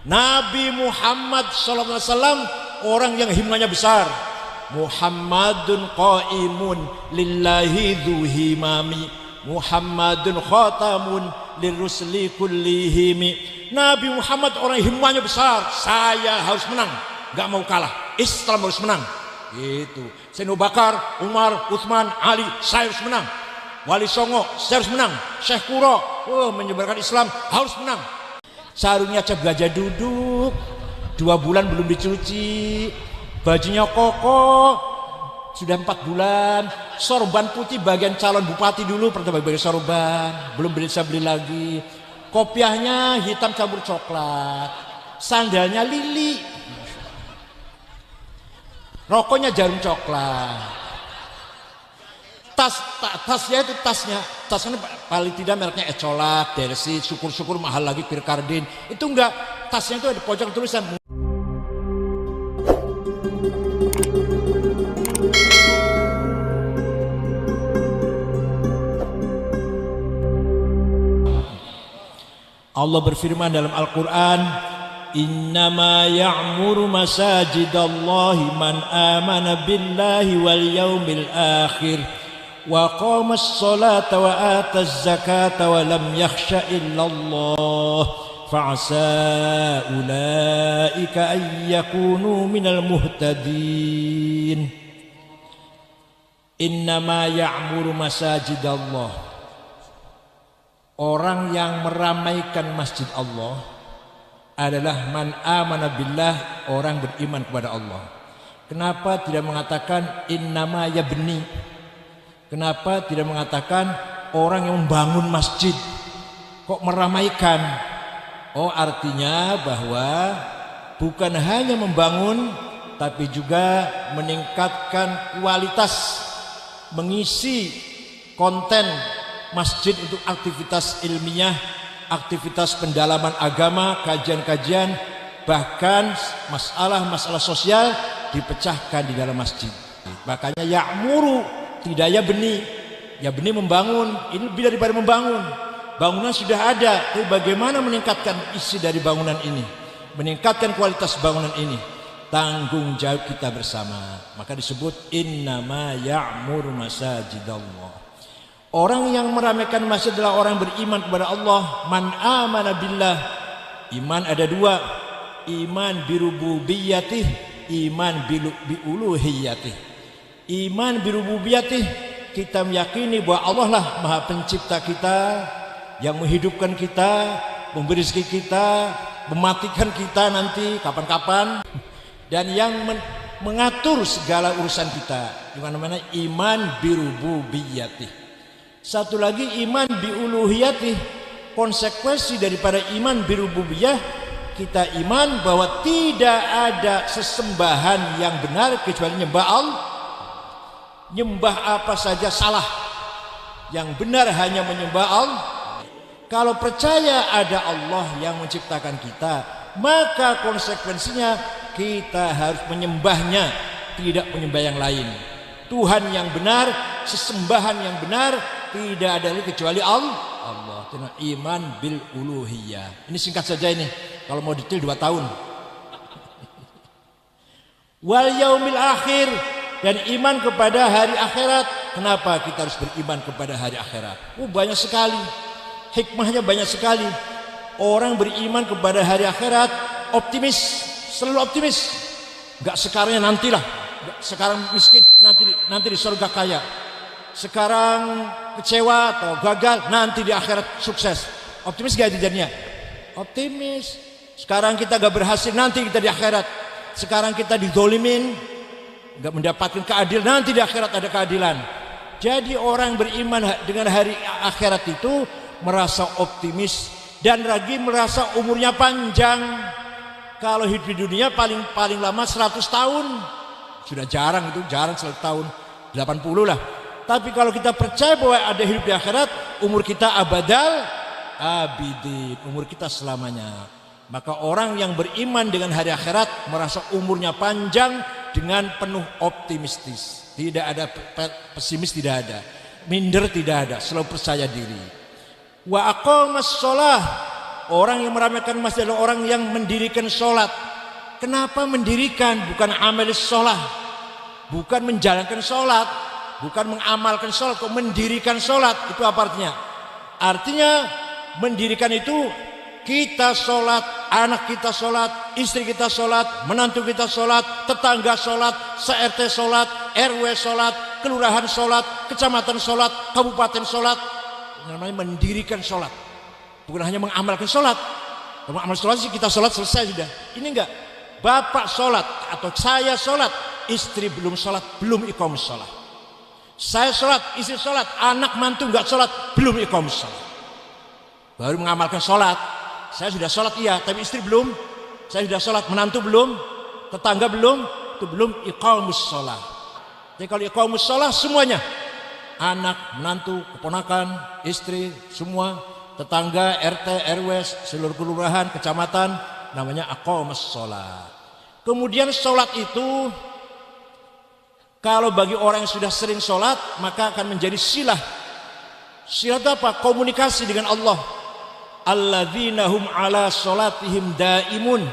Nabi Muhammad SAW orang yang himmahnya besar. Muhammadun qaimun lillahi dhu himami, Muhammadun khatamun lirrusli kullihimi. Nabi Muhammad orang himmahnya besar. Saya harus menang, gak mau kalah. Islam harus menang. Gitu. Sayyidina Abu Bakar, Umar, Utsman, Ali, saya harus menang. Wali Songo, saya harus menang. Syekh Kuro, menyebarkan Islam, harus menang. Sarungnya cap gajah duduk, 2 bulan belum dicuci. Bajunya kokoh, sudah 4 bulan. Sorban putih bagian calon bupati dulu, pertama bagian sorban, belum bisa beli lagi. Kopiahnya hitam campur coklat. Sandalnya lili. Rokoknya jarum coklat. Tasnya itu tasnya paling tidak mereknya Ecolak, Dersi, syukur-syukur mahal lagi Pierre Cardin. Itu enggak, tasnya itu ada pojok tulisan Allah berfirman dalam Al-Quran, innama ya'muru masajidallahi man amana billahi wal yawmil akhir wa qamas salata wa ataz zakata wa lam yakhsha illallah fa'asa ulaika an yakunu minal muhtadin. Innama ya'muru masajidallah, orang yang meramaikan masjid Allah adalah man amana billah, orang beriman kepada Allah. Kenapa tidak mengatakan innama yabni? Kenapa tidak mengatakan orang yang membangun masjid? Kok meramaikan? Oh, artinya bahwa bukan hanya membangun, tapi juga meningkatkan kualitas, mengisi konten masjid untuk aktivitas ilmiah, aktivitas pendalaman agama, kajian-kajian, bahkan masalah-masalah sosial dipecahkan di dalam masjid. Makanya ya'muru, tidak ya benih membangun. Ini lebih daripada membangun. Bangunan sudah ada, tapi bagaimana meningkatkan isi dari bangunan ini, meningkatkan kualitas bangunan ini, tanggung jawab kita bersama. Maka disebut innama ya'muru masajidallah. Orang yang meramaikan masjid adalah orang beriman kepada Allah. Man amana billah. Iman ada 2, iman birububiyatih, iman biuluhiyatih. Iman birububiyatih, kita meyakini bahwa Allah lah Maha Pencipta kita, yang menghidupkan kita, memberi rezeki kita, mematikan kita nanti kapan-kapan, dan yang mengatur segala urusan kita. Di mana-mana iman birububiyatih. Satu lagi iman biuluhiyatih, konsekuensi daripada iman birububiyah, kita iman bahwa tidak ada sesembahan yang benar kecuali nyembah Allah. Nyembah apa saja salah, yang benar hanya menyembah Allah. Kalau percaya ada Allah yang menciptakan kita, maka konsekuensinya kita harus menyembahnya, tidak menyembah yang lain. Tuhan yang benar, sesembahan yang benar tidak ada lagi kecuali Allah. Itu iman bil uluhiyah. Ini singkat saja ini, kalau mau detail 2 tahun. Wal yaumil akhir, dan iman kepada hari akhirat. Kenapa kita harus beriman kepada hari akhirat? Banyak sekali, hikmahnya banyak sekali. Orang beriman kepada hari akhirat optimis, selalu optimis. Gak sekarangnya nantilah, sekarang miskin nanti di surga kaya, sekarang kecewa atau gagal nanti di akhirat sukses. Optimis gak jadinya? Optimis. Sekarang kita gak berhasil, nanti kita di akhirat. Sekarang kita dizolimin, gak mendapatkan keadilan, nanti di akhirat ada keadilan. Jadi orang beriman dengan hari akhirat itu merasa optimis dan lagi merasa umurnya panjang. Kalau hidup di dunia paling lama 100 tahun. Sudah jarang itu, jarang 100 tahun, 80 lah. Tapi kalau kita percaya bahwa ada hidup di akhirat, umur kita abadal abidin, umur kita selamanya. Maka orang yang beriman dengan hari akhirat merasa umurnya panjang dengan penuh optimistis. Tidak ada pesimis, tidak ada minder, tidak ada, selalu percaya diri. Wa aqamas shalah, Orang yang meramaikan masjid adalah orang yang mendirikan sholat. Kenapa mendirikan? Bukan amal sholat, bukan menjalankan sholat, bukan mengamalkan sholat, kok mendirikan sholat. Itu apa artinya? Artinya mendirikan itu kita sholat, anak kita sholat, istri kita sholat, menantu kita sholat, tetangga sholat, se-RT sholat, RW sholat, kelurahan sholat, kecamatan sholat, kabupaten sholat. Namanya mendirikan sholat, bukan hanya mengamalkan sholat. Kalau mengamalkan sholat sih kita sholat selesai sudah. Ini enggak. Bapak sholat atau saya sholat, istri belum sholat, belum iqamus sholat. Saya sholat, istri sholat, anak mantu enggak sholat, belum iqamus sholat. Baru mengamalkan sholat. Saya sudah sholat iya, tapi istri belum. Saya sudah sholat, menantu belum, tetangga belum, itu belum iqamus sholat. Jadi kalau iqamus sholat semuanya, anak, menantu, keponakan, istri, semua, tetangga, RT, RW, seluruh kelurahan, kecamatan, namanya aqamus sholat. Kemudian sholat itu kalau bagi orang yang sudah sering sholat maka akan menjadi silah. Silah itu apa? Komunikasi dengan Allah. Alladzina hum ala sholatihim daimun.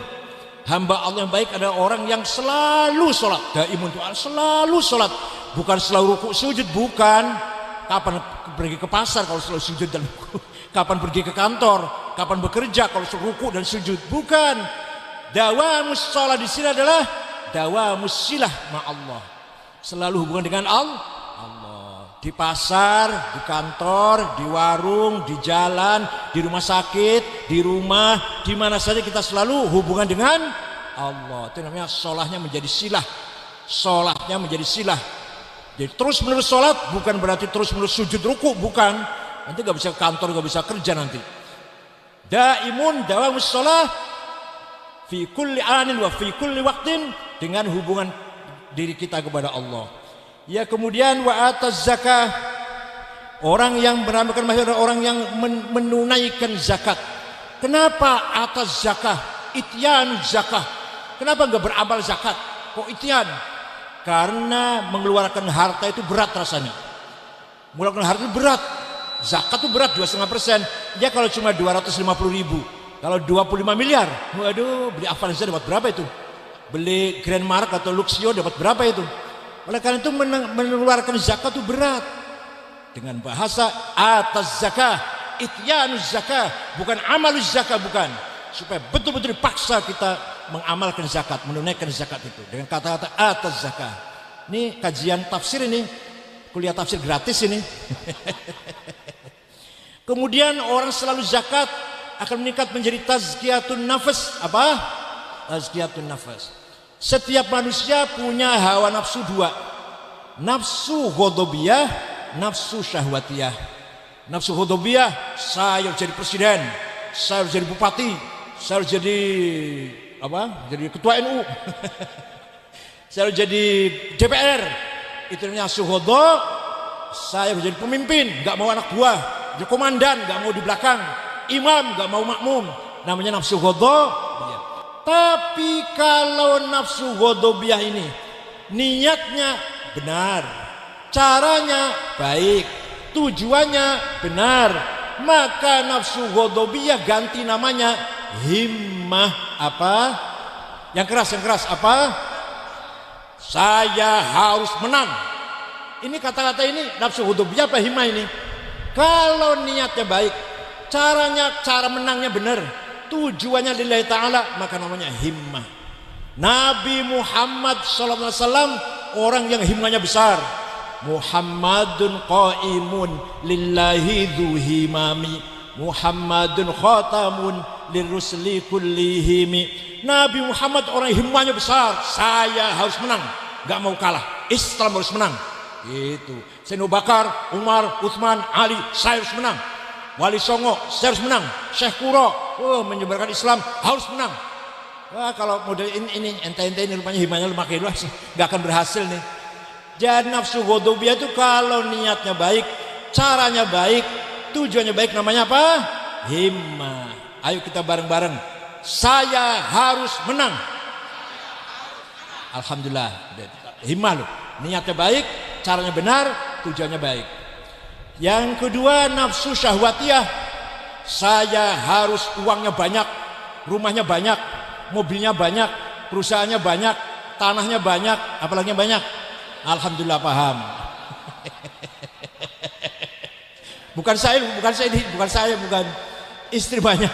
Hamba Allah yang baik adalah orang yang selalu sholat. Daimun itu selalu sholat, bukan selalu rukuk sujud, bukan. Kapan pergi ke pasar kalau selalu sujud dan rukuk? Kapan pergi ke kantor, kapan bekerja kalau rukuk dan sujud, bukan. Dawamus sholat di sini adalah dawamus silah ma Allah, selalu hubungan dengan Allah. Di pasar, di kantor, di warung, di jalan, di rumah sakit, di rumah, di mana saja kita selalu hubungan dengan Allah. Itu namanya sholatnya menjadi silah. Sholatnya menjadi silah. Jadi terus menerus sholat bukan berarti terus menerus sujud rukuk, bukan. Nanti gak bisa ke kantor, gak bisa kerja nanti. Daimun dawamus sholat fi kulli anin wa fi kulli waktin, dengan hubungan diri kita kepada Allah. Ya, kemudian wa ataz zakah. Orang yang beramalkan masjid adalah orang yang menunaikan zakat. Kenapa atas zakah? Ityan zakah. Kenapa enggak beramal zakat? Kok ityan? Karena mengeluarkan harta itu berat rasanya. Mengeluarkan harta itu berat. Zakat itu berat 2,5%. Dia kalau cuma 250.000, kalau 25 miliar, waduh, beli Avanza dapat berapa itu? Beli Grand Mark atau Luxio dapat berapa itu? Oleh karena itu mengeluarkan zakat itu berat. Dengan bahasa atas zakah, ityanuz zakah, bukan amaluz zakah, bukan. Supaya betul-betul dipaksa kita mengamalkan zakat, menunaikan zakat itu dengan kata-kata atas zakah. Ini kajian tafsir, ini kuliah tafsir gratis ini. Kemudian orang selalu zakat akan meningkat menjadi tazkiyatun nafas. Apa? Tazkiyatun nafas. Setiap manusia punya hawa nafsu dua. Nafsu ghadabiyah, nafsu syahwatiyah. Nafsu ghadabiyah, saya harus jadi presiden, saya harus jadi bupati, saya harus jadi apa? Jadi ketua NU. Saya harus jadi DPR. Itu namanya nafsu ghadab. Saya harus jadi pemimpin, enggak mau anak buah, jadi komandan, enggak mau di belakang, imam, enggak mau makmum. Namanya nafsu ghadab. Tapi kalau nafsu ghadabiyah ini niatnya benar, caranya baik, tujuannya benar, maka nafsu ghadabiyah ganti namanya himmah. Apa? Yang keras apa? Saya harus menang. Ini kata-kata ini nafsu ghadabiyah apa himmah ini? Kalau niatnya baik, cara menangnya benar, tujuannya lillahi ta'ala, maka namanya himmah. Nabi Muhammad SAW orang yang himmahnya besar. Muhammadun qaimun lillahi dhu himami, Muhammadun khatamun lirrusli kullihimi. Nabi Muhammad orang himmahnya besar. Saya harus menang, gak mau kalah. Islam harus menang. Itu Sayyidina Bakar, Umar, Utsman, Ali, saya harus menang. Wali Songo, saya harus menang. Syekh Kuro, menyebarkan Islam, harus menang. Wah, kalau model ini ente ini rupanya himanya lemah kayak luas, nggak akan berhasil nih. Jadi nafsu ghadabiyah itu kalau niatnya baik, caranya baik, tujuannya baik, namanya apa? Himmah. Ayo kita bareng-bareng. Saya harus menang. Alhamdulillah. Himmah loh. Niatnya baik, caranya benar, tujuannya baik. Yang kedua nafsu syahwatiyah. Saya harus uangnya banyak, rumahnya banyak, mobilnya banyak, perusahaannya banyak, tanahnya banyak, apalagi banyak. Alhamdulillah paham. Bukan saya, bukan istri banyak.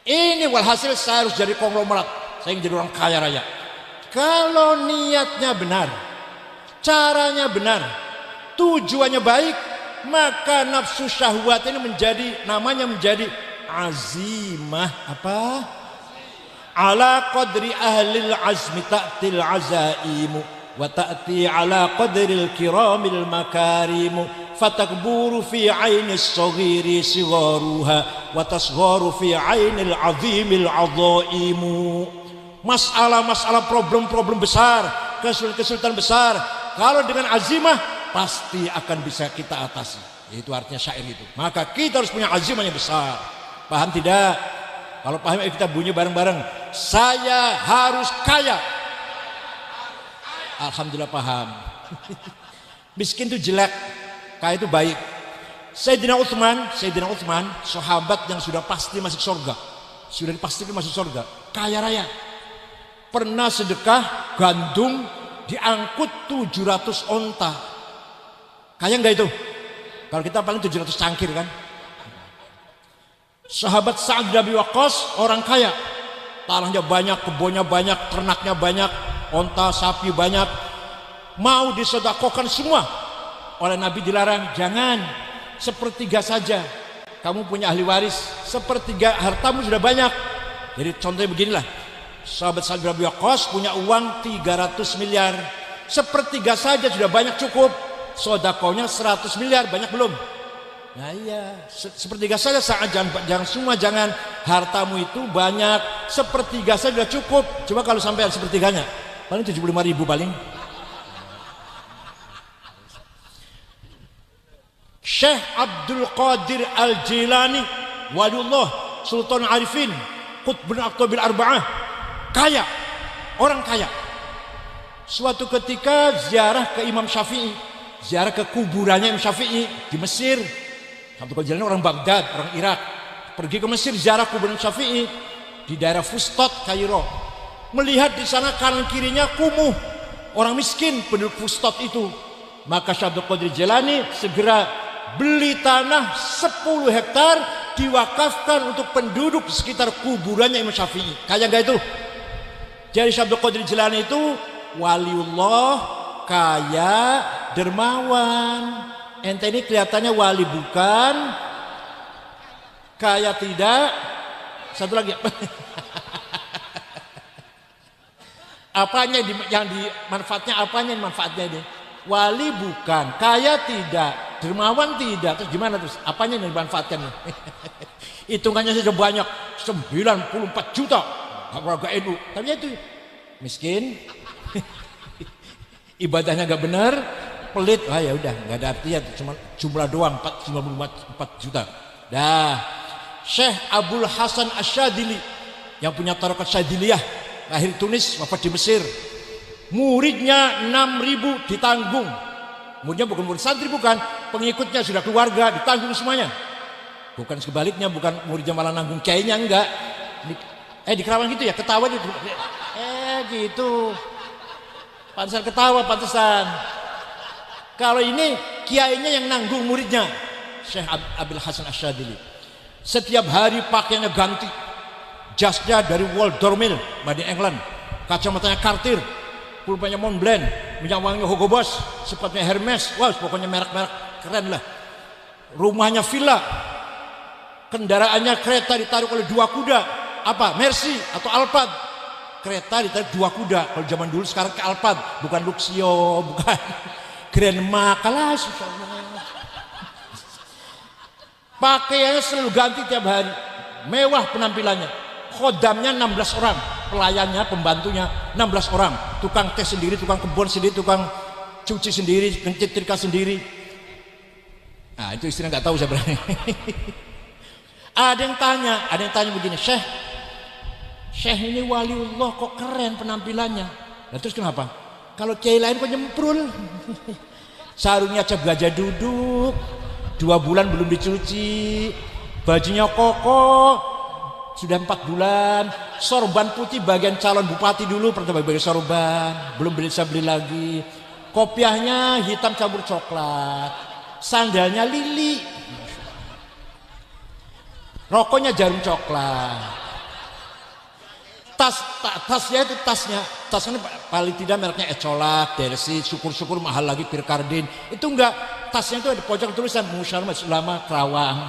Ini walhasil saya harus jadi konglomerat, saya ingin jadi orang kaya raya. Kalau niatnya benar, caranya benar, tujuannya baik, maka nafsu syahwat ini namanya menjadi azimah. Apa? Ala qadri ahlil azmi ta'til azaimu wa ta'ti ala qadril kiramil makarimu fatakburu fi ainis saghiri sigharuha wa tasgharu fi ainil azimil azaimu. Masalah-masalah problem-problem besar, kesulitan besar, kalau dengan azimah pasti akan bisa kita atasi. Itu artinya syair itu. Maka kita harus punya azimah yang besar. Paham tidak? Kalau paham kita bunyi bareng-bareng. Saya harus kaya. Alhamdulillah paham. Miskin itu jelek, kaya itu baik. Sayyidina Utsman, sahabat yang sudah pasti masuk surga. Sudah dipastikan masuk surga. Kaya raya. Pernah sedekah gandum diangkut 700 onta. Kaya enggak itu? Kalau kita paling 700 cangkir kan. Sahabat Sa'ad bin Abi Waqqas orang kaya, tanahnya banyak, kebunnya banyak, ternaknya banyak, onta, sapi banyak, mau disedekahkan semua. Oleh Nabi dilarang, jangan, sepertiga saja. Kamu punya ahli waris, sepertiga hartamu sudah banyak. Jadi contohnya beginilah, sahabat Sa'ad bin Abi Waqqas punya uang 300 miliar, sepertiga saja sudah banyak cukup. Sedekahnya 100 miliar, banyak belum? Nah iya, sepertiga saja saat jangan semua, jangan. Hartamu itu banyak, sepertiga saja sudah cukup. Coba kalau sampai sepertiganya, paling 75.000 paling. Syekh Abdul Qadir Al-Jilani, waliullah, Sultan Arifin, Qutbun Aqtabil Arba'ah, kaya, orang kaya. Suatu ketika ziarah ke Imam Syafi'i, ziarah ke kuburannya Imam Syafi'i di Mesir. Abdul Qadir Jilani orang Baghdad, orang Irak, pergi ke Mesir ziarah kuburan Syafi'i di daerah Fustat, Kairo. Melihat di sana kanan kirinya kumuh, orang miskin penduduk Fustat itu. Maka Syekh Abdul Qadir Jilani segera beli tanah 10 hektar diwakafkan untuk penduduk di sekitar kuburannya Imam Syafi'i. Kaya enggak itu? Jadi Syekh Abdul Qadir Jilani itu waliullah, kaya, dermawan. Ente ini kelihatannya wali bukan, kaya tidak. Satu lagi. Apanya yang dimanfaatnya, apanya manfaatnya ini? Wali bukan, kaya tidak, dermawan tidak. Terus gimana terus? Apanya yang dimanfaatkan? Hitungannya sudah banyak, 94 juta warga NU. Tapi itu miskin, ibadahnya gak benar, pelit. Ah ya udah, nggak ada artinya, cuma jumlah doang 4 juta. Dah. Syekh Abdul Hasan Asyadili yang punya tarekat Syadiliyah, lahir Tunis, wafat di Mesir. Muridnya 6.000 ditanggung. Muridnya bukan murid santri, bukan, pengikutnya sudah keluarga, ditanggung semuanya. Bukan sebaliknya, bukan muridnya malah nanggung kiainya, enggak. Di Kerawang gitu ya, ketawa gitu. Gitu. Pantesan ketawa, pantesan. Kalau ini kiainya yang nanggung muridnya, Syekh Abdul Hasan Asyadili. Setiap hari pakaiannya ganti, jasnya dari Waldorf Mill, made in England, kacamatanya Cartier, pulpennya Montblanc, minyak wanginya Hugo Boss, sepatunya Hermes, wah pokoknya merek-merek keren lah. Rumahnya villa, kendaraannya kereta ditarik oleh 2 kuda, apa? Mercy atau Alphard. Kereta ditarik 2 kuda. Kalau zaman dulu, sekarang ke Alphard, bukan Luxio, bukan Grandma, kalah, pakaiannya selalu ganti tiap hari, mewah penampilannya. Khodamnya 16 orang, pelayannya, pembantunya 16 orang, tukang teh sendiri, tukang kebun sendiri, tukang cuci sendiri, nyetrika sendiri. Nah itu istrinya nggak tahu saya berani. Ada yang tanya begini, Syekh ini waliullah kok keren penampilannya. Nah, terus kenapa? Kalau kiai lain kok nyemprul. Sarungnya cap gajah duduk 2 bulan belum dicuci, bajunya koko, sudah 4 bulan, sorban putih bagian calon bupati dulu, pertama bagian sorban, belum bisa beli lagi, kopiahnya hitam campur coklat, sandalnya lili, rokoknya jarum coklat. Tasnya itu tasnya paling tidak mereknya Ecolak, Delsi, syukur-syukur mahal lagi Pirkardin. Itu enggak, tasnya itu ada pojok tulisan Musyawarah Ulama Kerawang.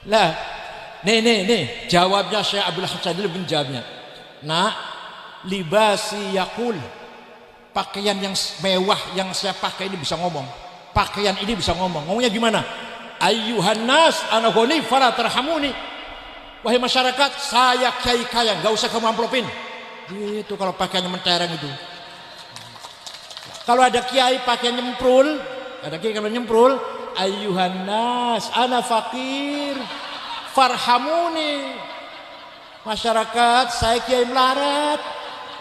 Nah, nih jawabnya Syekh Abdul Hasan bin jawabnya. Nah, libasi yakul, pakaian yang mewah yang saya pakai ini bisa ngomong. Pakaian ini bisa ngomong. Ngomongnya gimana? Ayyuhan nas ana ghani fala tarhamuni. Wahai masyarakat, saya kiai kaya, enggak usah kamu amplopin. Gitu kalau pakaiannya mentereng itu. Kalau ada kiai pakaian nyemprul, ada kiai kalau nyemprul, ayyuhan nas ana fakir farhamuni. Masyarakat, saya kiai melarat,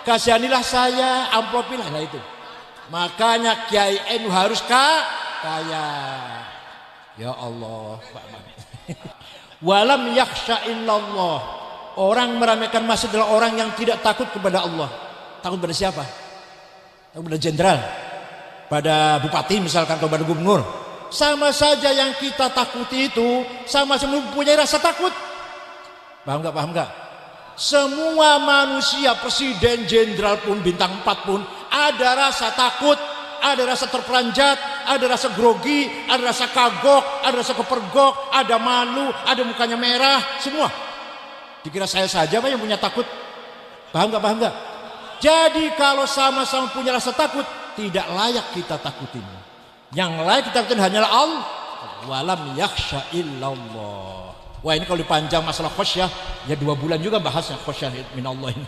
kasihanilah saya, amplopilah. Nah itu. Makanya Kiai NU harus kaya. Ya Allah, walam yakhsha illallah. Orang meramaikan masjid adalah orang yang tidak takut kepada Allah. Takut pada siapa? Takut pada jenderal, pada bupati misalkan, atau pada gubernur. Sama saja yang kita takuti itu sama-sama mempunyai rasa takut. Paham nggak? Semua manusia, presiden, jenderal pun, bintang 4 pun ada rasa takut, ada rasa terperanjat, ada rasa grogi, ada rasa kagok, ada rasa kepergok, ada malu, ada mukanya merah, semua. Dikira saya saja Pak yang punya takut? Paham nggak? Jadi kalau sama-sama punya rasa takut, tidak layak kita takutin. Yang layak kita takutin hanyalah Allah. Walam yakhsha illallah. Wah, ini kalau dipanjang masalah khosyah, ya 2 bulan juga bahasnya khosyah minallah ini.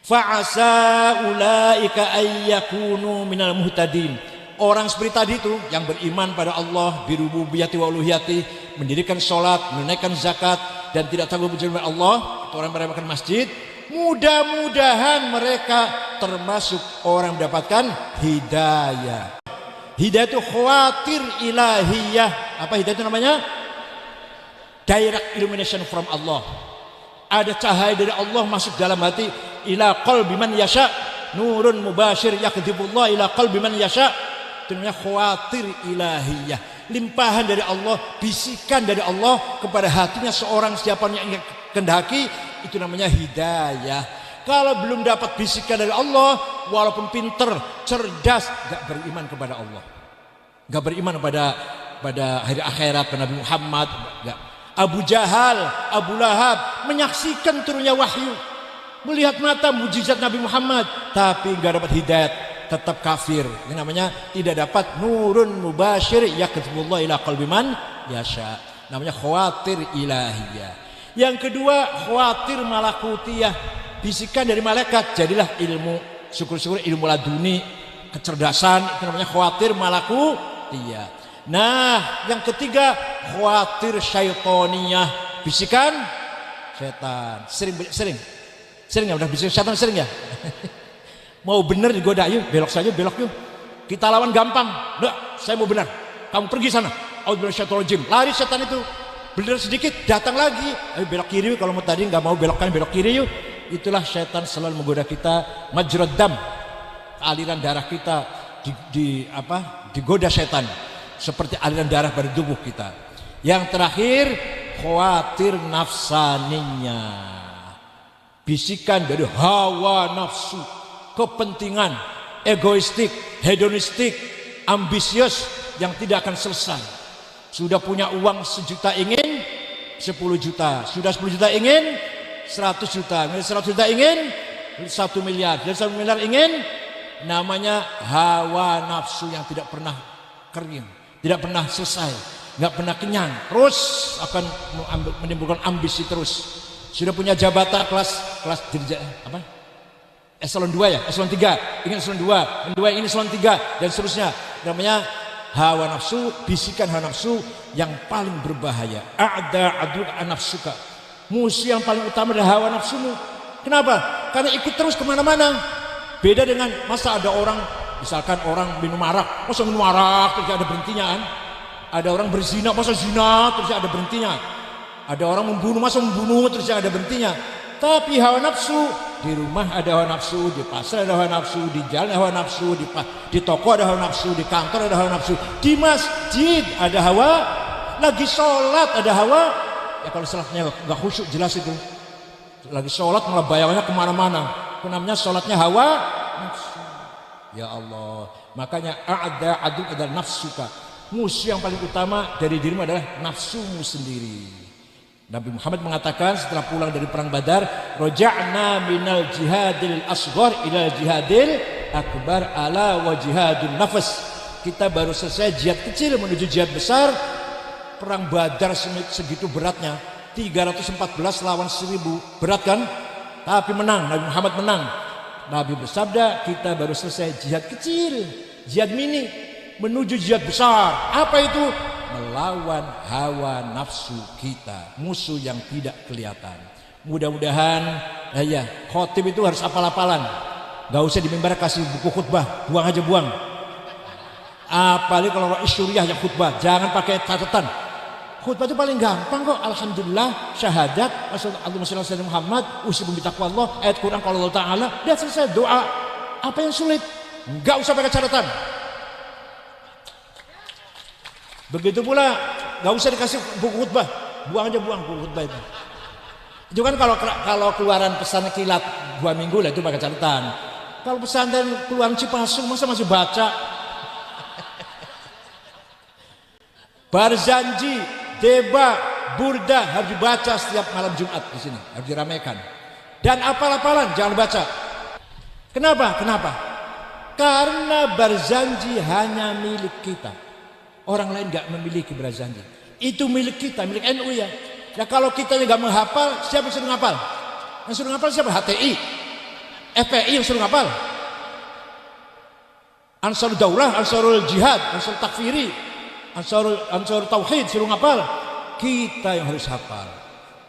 Fa'asa ulaika ayyakunu minal muhtadin. Orang seperti tadi itu yang beriman pada Allah, birububiyati wa uluhiyati, mendirikan sholat, menunaikan zakat, dan tidak takut kepada Allah, itu orang merayakan masjid. Mudah-mudahan mereka termasuk orang mendapatkan hidayah. Hidayah itu khawatir ilahiyah. Apa hidayah itu namanya? Direct illumination from Allah. Ada cahaya dari Allah masuk dalam hati. Ila qalbi man yasha, nurun mubashir yakdhibullah ila qalbi man yasha. Itu namanya khawatir ilahiyah. Limpahan dari Allah, bisikan dari Allah kepada hatinya seorang siapa yang ingin kehendaki, itu namanya hidayah. Kalau belum dapat bisikan dari Allah, walaupun pinter, cerdas, gak beriman kepada Allah, gak beriman pada hari akhirat, pada Nabi Muhammad, gak. Abu Jahal, Abu Lahab menyaksikan turunnya wahyu, melihat mata mujizat Nabi Muhammad, tapi gak dapat hidayat, tetap kafir. Ini namanya tidak dapat nurun mubashir yakdhibullah ila qalbi man yasha. Namanya khawatir ilahiyah. Yang kedua khawatir malakutiyah, bisikan dari malaikat, jadilah ilmu, syukur-syukur ilmu laduni, kecerdasan, itu namanya khawatir malakutiyah. Nah, yang ketiga khawatir syaitoniyah, bisikan setan. Sering ya, udah bisikan setan sering ya. Mau benar digoda, yuk belok saja, belok yuk. Kita lawan gampang. Enggak, saya mau benar. Kamu pergi sana. Auzubillahi, lari setan itu. Benar sedikit, datang lagi. Ayo belok kiri yuk. Kalau mau tadi nggak mau belok kanan, belok kiri yuk. Itulah setan selalu menggoda kita. Majrad dam, aliran darah kita digoda setan. Seperti aliran darah pada tubuh kita. Yang terakhir khawatir nafsaninya, bisikan dari hawa nafsu, kepentingan, egoistik, hedonistik, ambisius yang tidak akan selesai. Sudah punya uang 1 juta ingin 10 juta, sudah 10 juta ingin 100 juta, 100 juta ingin 1 miliar, dan 1 miliar ingin. Namanya hawa nafsu yang tidak pernah kering, tidak pernah selesai, nggak pernah kenyang, terus akan menimbulkan ambisi terus. Sudah punya jabatan kelas apa? Eselon 2 ya, eselon 3, ingin eselon 2, ingin eselon 3, dan seterusnya. Namanya hawa nafsu, bisikan hawa nafsu yang paling berbahaya. A'da'adu an-nafsuka, musuh yang paling utama adalah hawa nafsumu. Kenapa? Karena ikut terus kemana-mana. Beda dengan masa ada orang, misalkan orang minum arak, masa minum arak terus ada berhentinya kan? Ada orang berzina, masa zina terus ada berhentinya? Ada orang membunuh, masa membunuh terus ada berhentinya? Tapi hawa nafsu, di rumah ada hawa nafsu, di pasar ada hawa nafsu, di jalan ada hawa nafsu, di toko ada hawa nafsu, di kantor ada hawa nafsu, di masjid ada hawa, lagi sholat ada hawa. Ya kalau sholatnya nggak khusyuk jelas itu. Lagi sholat malah bayangannya kemana-mana. Itu namanya sholatnya hawa nafsu. Ya Allah, makanya adu adalah nafsuka. Musuh yang paling utama dari dirimu adalah nafsumu sendiri. Nabi Muhammad mengatakan setelah pulang dari perang Badar, roja'na minal jihadil asghar ilal jihadil akbar ala wa jihadun nafas. Kita baru selesai jihad kecil menuju jihad besar. Perang Badar segitu beratnya, 314 lawan 1000, berat kan? Tapi menang, Nabi Muhammad menang. Nabi bersabda, kita baru selesai jihad kecil, jihad mini menuju jihad besar. Apa itu? Melawan hawa nafsu kita, musuh yang tidak kelihatan. Mudah-mudahan ya khotib itu harus hafal-hafalan. Gak usah di mimbar kasih buku khutbah, buang aja buang. Apalagi kalau Rais Syuriah yang khutbah, jangan pakai catatan. Khutbah itu paling gampang kok. Alhamdulillah, syahadat, Allahumma shalli ala Muhammad, usikum bitaqwallah, ayat Quran kalau Allah Ta'ala, dia selesai doa. Apa yang sulit? Gak usah pakai catatan. Begitu pula, gak usah dikasih buku khutbah, buang aja buang buku khutbah itu. Itu kan kalau keluaran pesan kilat 2 minggu lah itu pakai catatan. Kalau pesantren keluaran Cipasung masa masih baca. Barzanji, Deba, Burda harus dibaca setiap malam Jumat di sini, harus diramaikan. Dan apal-apalan jangan baca. Kenapa? Karena Barzanji hanya milik kita. Orang lain gak memiliki Barzanji. Itu milik kita, milik NU ya. Ya kalau kita gak menghafal, siapa yang suruh ngapal? Yang suruh ngapal siapa? HTI, FPI yang suruh ngapal. Ansarul Daulah, Ansarul Jihad, Ansarul Takfiri, Ansarul Tauhid suruh ngapal. Kita yang harus hafal.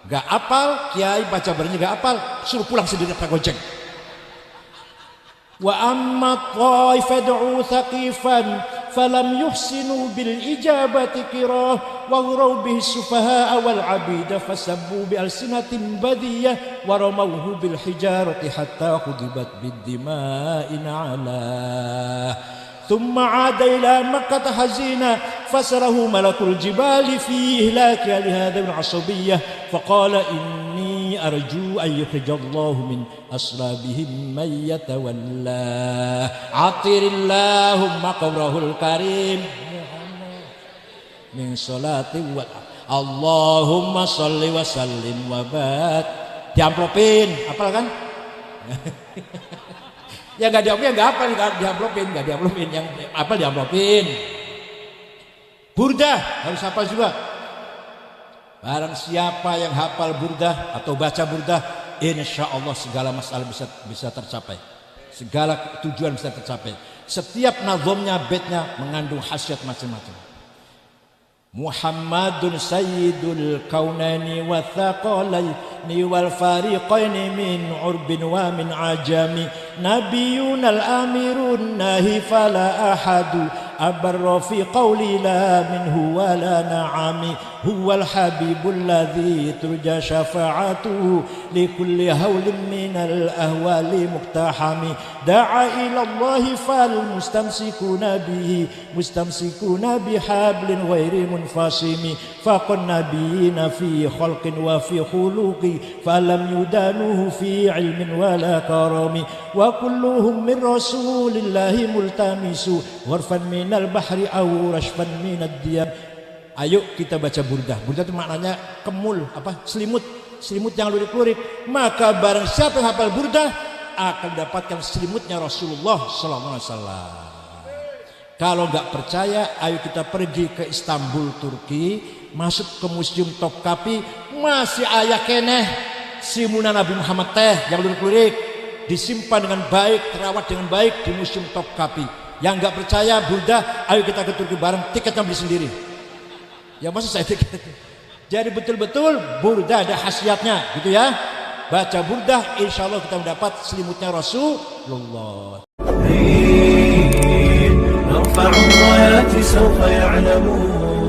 Gak hafal, kiai baca barangnya gak hafal, suruh pulang sendiri pakai gojek. Wa amma taifad'u thaqifan falam yuhsinu bil ijabati qirah wa ghuraw bihi sufaha wal abida fasabbu bi alsinatin badiyah wa ramawhu bil hijarati hatta khudibat bid dima'in ala thumma 'ada ila makkah hazina fasarahu malakul jibali fi ihlaki hadha al asabiyyah faqala inni arju an yukhrijallahu min asrabihim man yatawalla atirillahumma qabrahul karim min salati wa Allahumma sholli wa sallim wa barik. Diamplopin, apal kan? Ya enggak diamplopin, enggak apa enggak diamplopin, yang apa diamplopin. Burdah harus hafal juga. Barang siapa yang hafal burdah atau baca burdah, insya Allah segala masalah bisa tercapai, segala tujuan bisa tercapai. Setiap nazomnya, baitnya mengandung khasiat macam-macam. Muhammadun sayyidul kaunaini wa thaqalaini wal fariqaini min urbin wa min ajami nabiyun al-amirun nahi fala ahadu abarra fi qawli la minhu wa la na'ami huwal habibul ladzi turja syafa'atuhu li kulli hawlin minal ahwali muqtahami da'a ila Allahi fal mustamsikuna bihi mustamsikuna bihablin ghairi munfasimi faqan nabiyina fi khalqin wa fi khuluqi falam yudanuhu fi ilmin wa la karami wa kulluhum min rasulillahi multamisu warfan minal bahri aw rashfan minad diyam. Ayo kita baca burdah. Burdah itu maknanya kemul, selimut yang lurik-lurik. Maka barang siapa yang hafal burdah akan dapatkan selimutnya Rasulullah sallallahu alaihi wasallam. Kalau nggak percaya, ayo kita pergi ke Istanbul, Turki, masuk ke Museum Topkapi, masih ayah keneh simuna Nabi Muhammad teh yang lurik-lurik disimpan dengan baik, terawat dengan baik di Museum Topkapi. Yang nggak percaya burdah, ayo kita ke Turki bareng, tiketnya beli sendiri. Ya masa saya tiket. Jadi betul-betul burdah ada khasiatnya, gitu ya. baca burdah, insya Allah kita mendapat selimutnya Rasulullah. نرفع الرايات سوف يعلمون